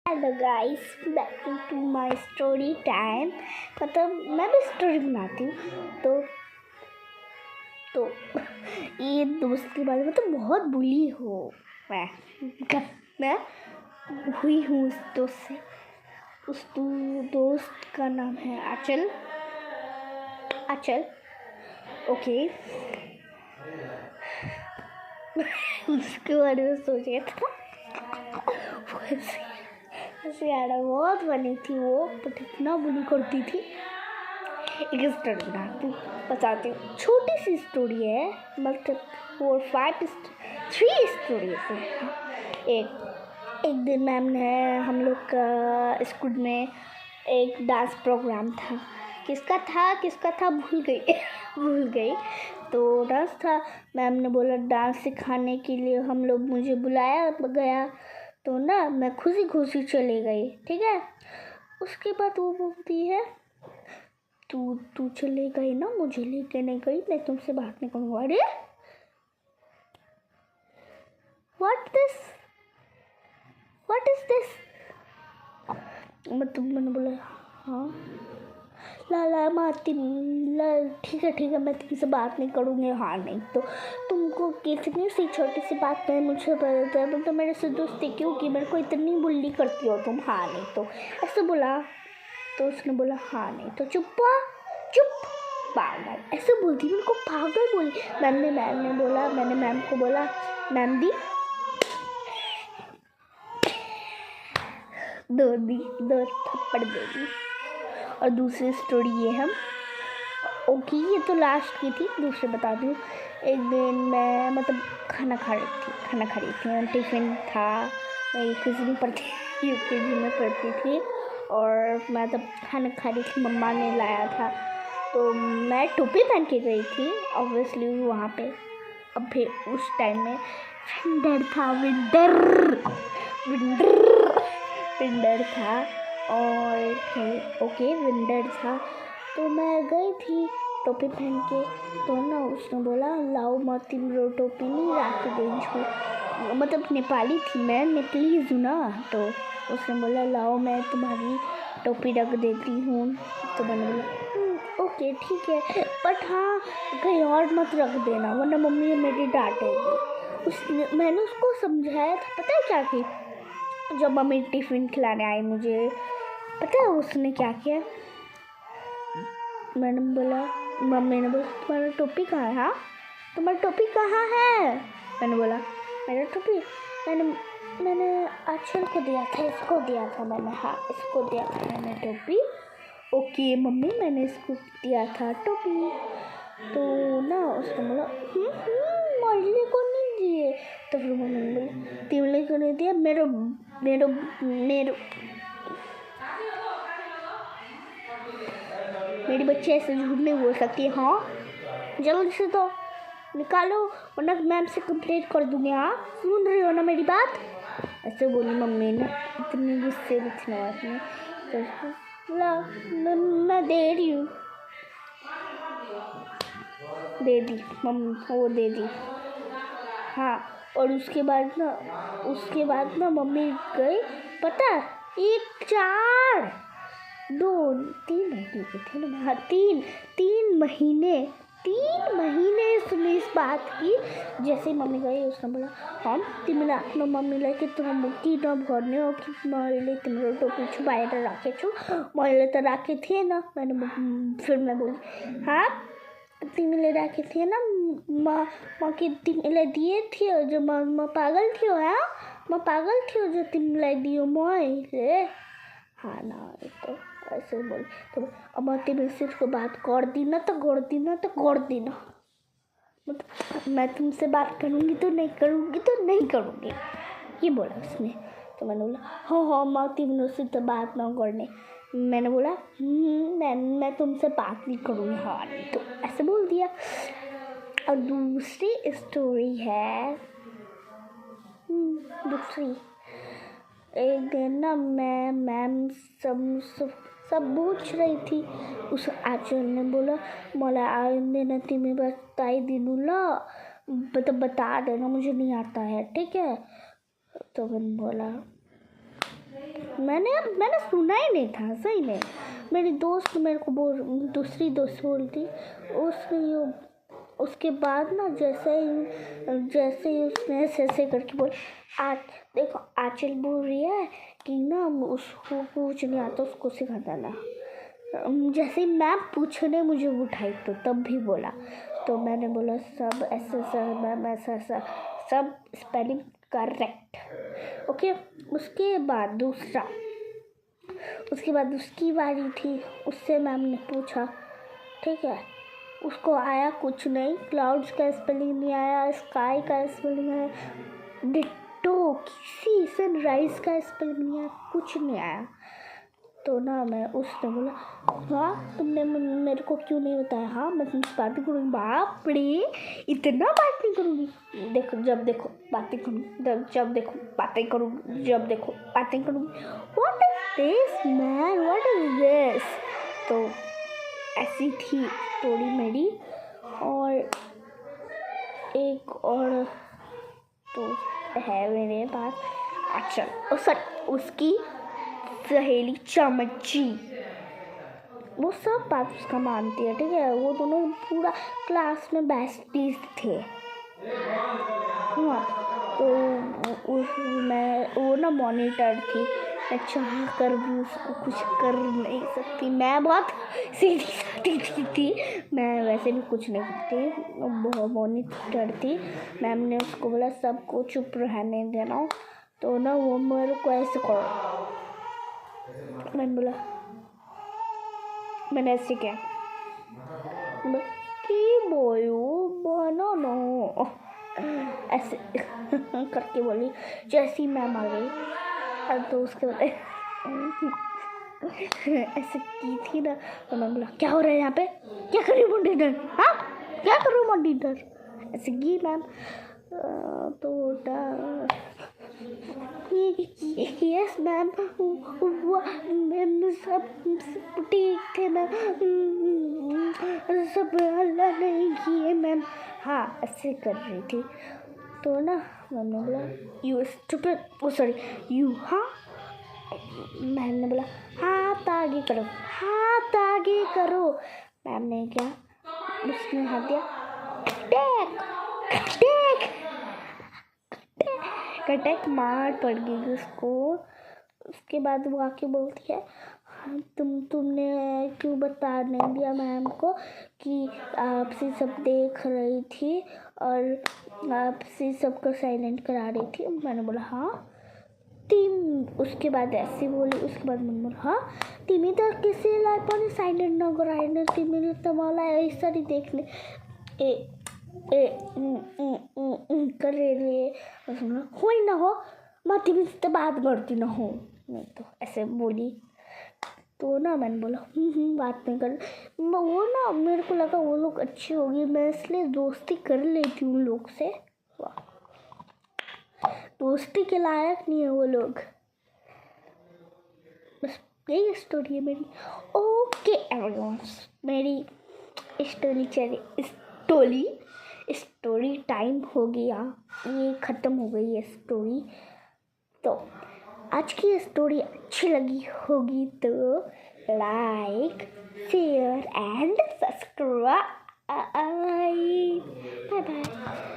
Hello guys, back to my story time. मतलब मैं भी स्टोरी बनाती हूँ तो ये दोस्त के बारे में तो बहुत बुली हो मैं हुई हूँ उस दोस्त से। उस दोस्त का नाम है आंचल। ओके उसके बारे में सोच रहा था ऐसे यार बहुत बनी थी वो, बट इतना बुली करती थी। एक स्टोरी बताती हूँ, छोटी सी स्टोरी है, मतलब 3 स्टोरी है। एक दिन मैम ने हम लोग का स्कूल में एक डांस प्रोग्राम था। किसका था भूल गई। तो डांस था। मैम ने बोला डांस सिखाने के लिए मुझे बुलाया गया, तो ना मैं खुशी चली गई। ठीक है, उसके बाद वो बोलती है तू चले गई ना, मुझे लेके नहीं गई, मैं तुमसे बात नहीं करूँगा। अरे व्हाट इज दिस मतलब मैंने बोला हाँ ला माती ला, ठीक है मैं तुमसे बात नहीं करूँगी। हाँ नहीं तो तुमको कितनी सी छोटी सी बात में मुझे पता है तो मेरे से दोस्ती क्यों की, मेरे को इतनी बुल्ली करती हो तुम। हाँ नहीं तो ऐसे बोला, तो उसने बोला हाँ नहीं तो चुप पागल, ऐसे बोलती मेरे को पागल बोली। मैंने मैम को बोला मैम दी दो थप्पड़ दे दी। और दूसरी स्टोरी ये है, ओके ये तो लास्ट की थी, दूसरे बता दूँ। एक दिन मैं मतलब खाना खा रही थी, टिफ़िन था, मैं यूकेजी में पढ़ती थी और मैं तब खाना खा रही थी, मम्मा ने लाया था तो मैं टोपी पहन के गई थी ऑब्वियसली वहाँ पे। अब फिर उस टाइम में विंटर था और फिर विंटर था तो मैं गई थी टोपी पहन के। तो ना उसने बोला लाओ मत रो, टोपी नहीं रख दे, मतलब नेपाली थी, मैं नेपालीज हूँ ना, तो उसने बोला लाओ मैं तुम्हारी टोपी रख देती हूँ। तो मैंने बोला ओके ठीक है, बट हाँ कहीं और मत रख देना वरना मम्मी मेरी डांटेगी। मैंने उसको समझाया था, पता है क्या की, जब मम्मी टिफ़िन खिलाने आई मुझे, पता है उसने क्या किया, मम्मी ने बोला तुम्हारा टोपी कहाँ है? हाँ तुम्हारा टोपी कहाँ है? मैंने बोला मेरा टोपी मैंने आंचल को दिया था, इसको दिया था मैंने। हाँ इसको दिया था मैंने टोपी। ओके मम्मी मैंने इसको दिया था टोपी। तो ना उसने बोला मरने को नहीं दिए। तो फिर मम्मी ने बोला तिमले को नहीं दिया, मेरी बच्ची ऐसे झूठ नहीं बोल सकती। हाँ जल्दी से तो निकालो वरना मैम से कंप्लेंट कर दूँगी। हाँ सुन रही हो ना मेरी बात? ऐसे बोली मम्मी ने इतनी गुस्से में। तो मैं दे रही हूँ, दे दी मम्मी, वो दे दी। हाँ और उसके बाद ना मम्मी गई, पता 1 4 2 3 महीने के थे ना। हाँ 3 महीने उसने इस बात की। जैसे मम्मी गई उसने बोला हम तिमीले आफ्नो मम्मीलाई कि तुम किन भन्ने हो कि मैले तिम्रो टोपी छुपाएर राखेछु, मैले त राखे थिएन। फिर मैं बोली हाँ तिमीले राखे थिएन, म के तिमीलाई दिए थियो जो म पागल थियो। हाँ म पागल थियो जो तिमीलाई दियो मैले। हाँ ना तो ऐसे बोल तो अब तिमी सिर्फ बात गर्दिन मतलब मैं तुमसे बात करूँगी तो नहीं करूँगी ये बोला उसने। तो मैंने बोला हाँ मैं तिम्रो से तो बात ना करने। मैंने बोला मैं तुमसे बात नहीं करूँगी। हाँ नहीं तो ऐसे बोल दिया। और दूसरी स्टोरी है, एक दिन ना मैम सब पूछ रही थी। उस आंचल ने बोला मलाई आउँदैन तिमी बताइदिनु ल, मतलब बता देना मुझे नहीं आता है, ठीक है? तो मैंने बोला मैंने सुना ही नहीं था सही में। मेरी दोस्त मेरे को दूसरी दोस्त बोलती उसके बाद ना जैसे ही उसने ऐसे करके बोल आज देखो आंचल बोल रही है कि ना उसको कुछ नहीं आता उसको सिखा देना। जैसे ही मैम पूछने मुझे उठाई तो तब भी बोला तो मैंने बोला सब ऐसा मैम ऐसा सब स्पेलिंग करेक्ट ओके। उसके बाद उसकी बारी थी। उससे मैम ने पूछा ठीक है, उसको आया कुछ नहीं, क्लाउड्स का स्पेलिंग नहीं आया, स्काई का स्पेलिंग आया, डिट्टो किसी सनराइज का स्पेलिंग नहीं आया, कुछ नहीं आया। तो ना मैं उसने बोला हाँ तुमने मेरे को क्यों नहीं बताया, हाँ मैं तुमसे बात नहीं करूँगी। बाप रे इतना बात नहीं करूँगी, देखो जब देखो बातें करूँगी, जब देखो बातें करूँगी, जब देखो बातें करूँगी। What is this man, what is this. तो ऐसी थी स्टोरी मेरी। और एक और तो है मेरे पास। अच्छा सर उसकी सहेली चमची, वो सब बात उसका मानती है ठीक है। वो दोनों पूरा क्लास में बेस्टीज थे। हाँ तो वो ना मॉनिटर थी। मैं चाह कर भी उसको कुछ कर नहीं सकती। मैं बहुत सीधी सादी थी, मैं वैसे भी कुछ नहीं करती। मॉनिटर थी, मैम ने उसको बोला सबको चुप रहने देना। तो ना वो मेरे को ऐसे करो, मैंने बोला मैंने ऐसे क्या कि बोयो बना नो ऐसे करके बोली। जैसी मैम आ गई तो उसके बाद ऐसे की थी ना। तो मैं बोला क्या हो रहा है यहाँ पे, क्या कर रही हो मॉनिटर, हाँ क्या कर रही हो मॉनिटर, ऐसे की मैम। तो यस मैम सब ठीक थे मैम, सब हल्ला नहीं किए मैम। हाँ ऐसे कर रही थी। तो ना मैंने बोला you stupid, oh sorry you, हाँ मैम ने बोला हाथ आगे करो, हाथ आगे करो। मैम ने क्या, उसने हाथ दिया टेक टेक कटक, मार पड़ गई उसको। उसके बाद वो आके बोलती है तुमने क्यों बता नहीं दिया मैम को कि आपसे सब देख रही थी और आपसे सबको साइलेंट करा रही थी। मैंने बोला हाँ उसके बाद ऐसे बोली। उसके बाद मैंने बोला हाँ तिमी तो किसी लाइफ साइलेंट न कराए ना, तिमी तो मला ऐसा नहीं देखने कर रहे हो ना हो, मैं तिमी से बात करती ना हो, नहीं तो ऐसे बोली। तो ना मैंने बोला बात नहीं कर। वो ना मेरे को लगा वो लोग अच्छी होगी, मैं इसलिए दोस्ती कर लेती हूँ लोग से। दोस्ती के लायक नहीं है वो लोग। बस यही स्टोरी है मेरी। ओके एवरीवन, मेरी स्टोरी टाइम हो गया, ये ख़त्म हो गई है स्टोरी। तो आज की स्टोरी अच्छी लगी होगी तो like share and subscribe. Bye bye.